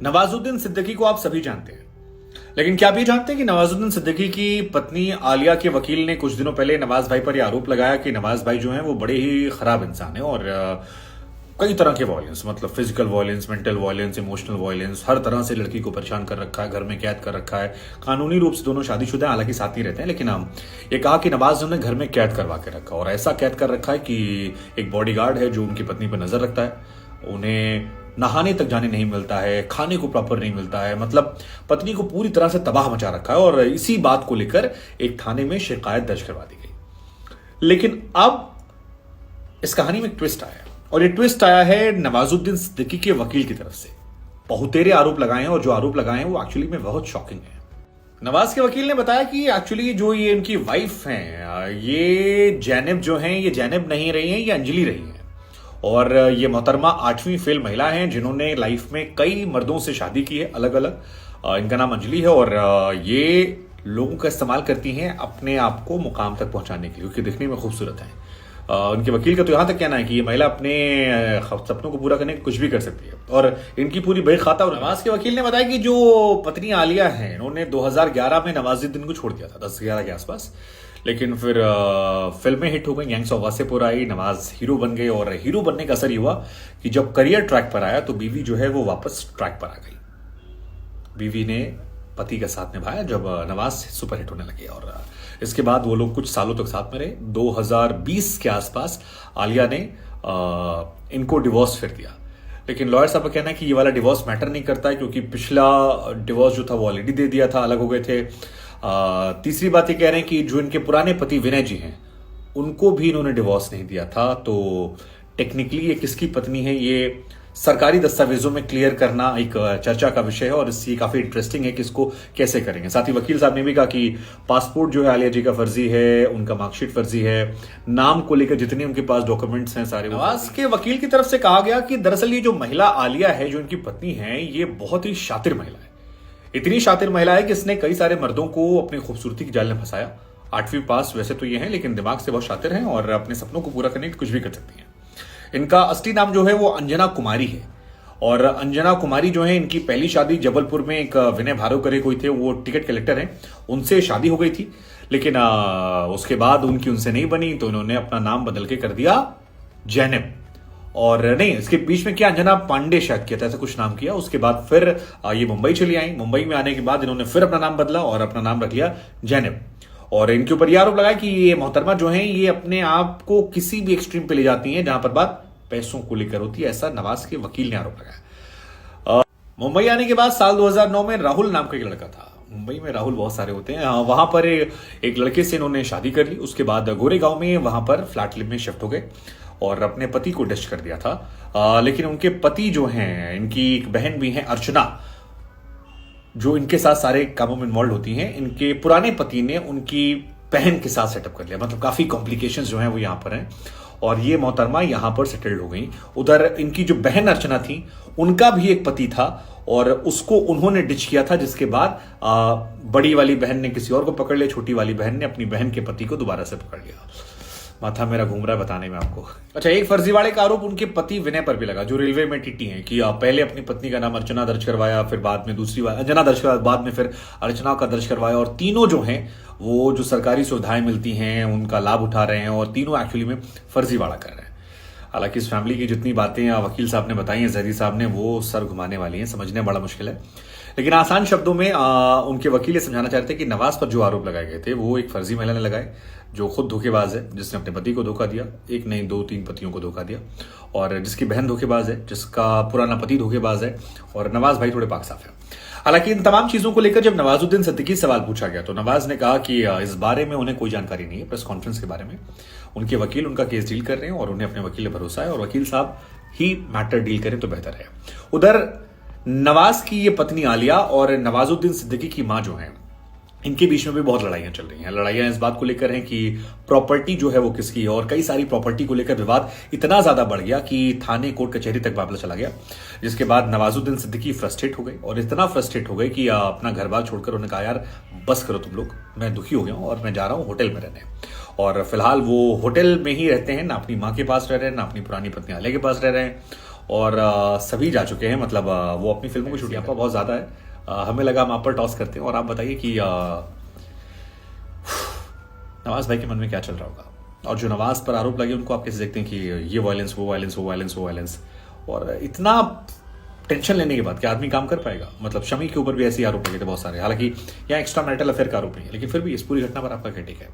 नवाजुद्दीन सिद्दीकी को आप सभी जानते हैं, लेकिन क्या आप ये जानते हैं कि नवाजुद्दीन सिद्दीकी की पत्नी आलिया के वकील ने कुछ दिनों पहले नवाज भाई पर यह आरोप लगाया कि नवाज भाई जो हैं वो बड़े ही खराब इंसान हैं और कई तरह के वायलेंस, मतलब physical violence, mental violence, emotional violence, हर तरह से लड़की को परेशान कर रखा है, घर में कैद कर रखा है। कानूनी रूप से दोनों शादीशुदा हैं, हालांकि साथ नहीं रहते हैं, लेकिन ये कहा कि नवाज ने घर में कैद करवा के रखा और ऐसा कैद कर रखा है कि एक बॉडीगार्ड है जो उनकी पत्नी पर नजर रखता है। उन्हें नहाने तक जाने नहीं मिलता है, खाने को प्रॉपर नहीं मिलता है, मतलब पत्नी को पूरी तरह से तबाह मचा रखा है। और इसी बात को लेकर एक थाने में शिकायत दर्ज करवा दी गई। लेकिन अब इस कहानी में एक ट्विस्ट आया, और ये ट्विस्ट आया है नवाजुद्दीन सिद्दीकी के वकील की तरफ से। बहुतेरे आरोप लगाए हैं और जो आरोप लगाए हैं वो एक्चुअली में बहुत शॉकिंग है। नवाज के वकील ने बताया कि एक्चुअली जो ये इनकी वाइफ हैं, ये जैनब जो हैं, ये जैनब नहीं रही हैं, ये अंजलि रही हैं। और ये मोहतरमा 8वीं फेल महिला हैं जिन्होंने लाइफ में कई मर्दों से शादी की है अलग अलग। इनका नाम अंजलि है और ये लोगों का इस्तेमाल करती हैं अपने आप को मुकाम तक पहुंचाने के लिए, क्योंकि दिखने में खूबसूरत है। उनके वकील का तो यहां तक कहना है कि ये महिला अपने सपनों को पूरा करने के कुछ भी कर सकती है और इनकी पूरी बेख खाता। और नवाज के वकील ने बताया कि जो पत्नी आलिया है, इन्होंने 2011 में नवाजुद्दीन को छोड़ दिया था, 10-11 के आसपास। लेकिन फिर फिल्में हिट हो गई, gangs of Wasseypur I, Nawaz hero बन गए और हीरो बनने का असर ये हुआ कि जब करियर ट्रैक पर आया तो बीवी जो है वो वापस ट्रैक पर आ गई। बीवी ने पति का साथ निभाया जब नवाज सुपरहिट होने लगे और इसके बाद वो लोग कुछ सालों तक साथ में रहे। 2020 के आसपास आलिया ने इनको डिवोर्स फिर दिया, लेकिन लॉयर साहब का कहना है कि ये वाला डिवोर्स मैटर नहीं करता है, क्योंकि पिछला डिवोर्स जो था वो ऑलरेडी दे दिया था, अलग हो गए थे। तीसरी बात ये कह रहे हैं कि जो इनके पुराने पति विनय जी हैं उनको भी इन्होंने डिवोर्स नहीं दिया था। तो टेक्निकली ये किसकी पत्नी है ये सरकारी दस्तावेजों में क्लियर करना एक चर्चा का विषय है और इससे काफी इंटरेस्टिंग है कि इसको कैसे करेंगे। साथ ही वकील साहब ने भी कहा कि पासपोर्ट जो है आलिया जी का फर्जी है, उनका मार्कशीट फर्जी है, नाम को लेकर जितने उनके पास डॉक्यूमेंट्स हैं सारे। नवाज के वकील की तरफ से कहा गया कि दरअसल ये जो महिला आलिया है, जो इनकी पत्नी है, ये बहुत ही शातिर महिला है। इतनी शातिर महिला है कि इसने कई सारे मर्दों को अपनी खूबसूरती की जाल में फंसाया। 8वीं पास वैसे तो ये है, लेकिन दिमाग से बहुत शातिर हैं और अपने सपनों को पूरा करने के कुछ भी कर सकती हैं। इनका असली नाम जो है वो अंजना कुमारी है और अंजना कुमारी जो है, इनकी पहली शादी जबलपुर में एक विनय भारोकरे कोई थे, वो टिकट कलेक्टर हैं, उनसे शादी हो गई थी। लेकिन उसके बाद उनकी उनसे नहीं बनी तो इन्होंने अपना नाम बदल के कर दिया जैनब। और नहीं, इसके बीच में क्या अंजना पांडे शायद किया था, ऐसा कुछ नाम किया। उसके बाद फिर ये मुंबई चली आई। मुंबई में आने के बाद इन्होंने फिर अपना नाम बदला और अपना नाम रख लिया जैनब। और इनके ऊपर यह आरोप लगाया कि ये मोहतरमा जो है ये अपने आप को किसी भी एक्सट्रीम पे ले जाती हैं जहां पर बात पैसों को लेकर होती है, ऐसा नवाज के वकील ने आरोप लगाया। मुंबई आने के बाद साल 2009 में राहुल नाम का एक लड़का था, मुंबई में राहुल बहुत सारे होते हैं, वहां पर एक लड़के से इन्होंने शादी कर ली। उसके बाद गोरेगांव में वहां पर फ्लैट में शिफ्ट हो गए और अपने पति को डिश कर दिया था। लेकिन उनके पति जो हैं, इनकी एक बहन भी है अर्चना, जो इनके साथ सारे कामों में इन्वॉल्व होती हैं। इनके पुराने पति ने उनकी बहन के साथ सेटअप कर लिया, मतलब काफी कॉम्प्लिकेशंस जो हैं वो यहां पर हैं और ये मोहतरमा यहां पर सेटल्ड हो गई। उधर इनकी जो बहन अर्चना थी, उनका भी एक पति था और उसको उन्होंने डिच किया था, जिसके बाद बड़ी वाली बहन ने किसी और को पकड़ लिया, छोटी वाली बहन ने अपनी बहन के पति को दोबारा से पकड़ लिया। माथा मेरा घूम रहा है बताने में आपको। अच्छा, एक फर्जीवाड़े का आरोप उनके पति विनय पर भी लगा, जो रेलवे में टीटी हैं, कि पहले अपनी पत्नी का नाम अर्चना दर्ज करवाया, फिर बाद में दूसरी बार अंजना दर्ज करवाया, बाद में फिर अर्चना का दर्ज करवाया। और तीनों जो हैं वो जो सरकारी सुविधाएं मिलती हैं उनका लाभ उठा रहे हैं और तीनों एक्चुअली में फर्जीवाड़ा कर रहे हैं। हालांकि इस फैमिली की जितनी बातें वकील साहब ने बताई हैं, जहरी साहब ने, वो सर घुमाने वाली हैं, समझने बड़ा मुश्किल है। लेकिन आसान शब्दों में उनके वकील ये समझाना चाहते थे कि नवाज पर जो आरोप लगाए गए थे वो एक फर्जी महिला ने लगाए, जो खुद धोखेबाज है, जिसने अपने पति को धोखा दिया, एक नहीं 2-3 पतियों को धोखा दिया, और जिसकी बहन धोखेबाज है, जिसका पुराना पति धोखेबाज है, और नवाज भाई थोड़े पाक साफ है। हालांकि इन तमाम चीजों को लेकर जब नवाजुद्दीन सिद्दीकी से सवाल पूछा गया तो नवाज ने कहा कि इस बारे में उन्हें कोई जानकारी नहीं है। प्रेस कॉन्फ्रेंस के बारे में उनके वकील उनका केस डील कर रहे हैं और उन्हें अपने वकील पर भरोसा है और वकील साहब ही मैटर डील करें तो बेहतर है। उधर नवाज की ये पत्नी आलिया और नवाजुद्दीन सिद्दीकी की मां जो है, इनके बीच में भी बहुत लड़ाइयां चल रही हैं। लड़ाइयां इस बात को लेकर हैं कि प्रॉपर्टी जो है वो किसकी है, और कई सारी प्रॉपर्टी को लेकर विवाद इतना ज्यादा बढ़ गया कि थाने कोर्ट कचहरी तक मामला चला गया। जिसके बाद नवाजुद्दीन सिद्दीकी फ्रस्ट्रेट हो गए और इतना फ्रस्ट्रेट हो गए कि अपना घर बार छोड़कर उन्होंने कहा, यार बस करो तुम लोग, मैं दुखी हो गया हूं और मैं जा रहा हूं होटल में रहने। और फिलहाल वो होटल में ही रहते हैं, ना अपनी माँ के पास रह रहे हैं, ना अपनी पुरानी पत्नी आलिया के पास रह रहे हैं। और सभी जा चुके हैं, मतलब वो अपनी फिल्मों की छुट्टियां पर बहुत ज्यादा है। हमें लगा हम आप पर टॉस करते हैं और आप बताइए कि नवाज भाई के मन में क्या चल रहा होगा, और जो नवाज पर आरोप लगे उनको आप कैसे देखते हैं कि ये वायलेंस वो वायलेंस वो वायलेंस वो वायलेंस, और इतना टेंशन लेने के बाद क्या आदमी काम कर पाएगा? मतलब शमी के ऊपर भी ऐसे ही आरोप लगे थे बहुत सारे, हालांकि यहाँ एक्स्ट्रा मैरिटल अफेयर का आरोप नहीं है, लेकिन फिर भी इस पूरी घटना पर आपका क्या टेक है?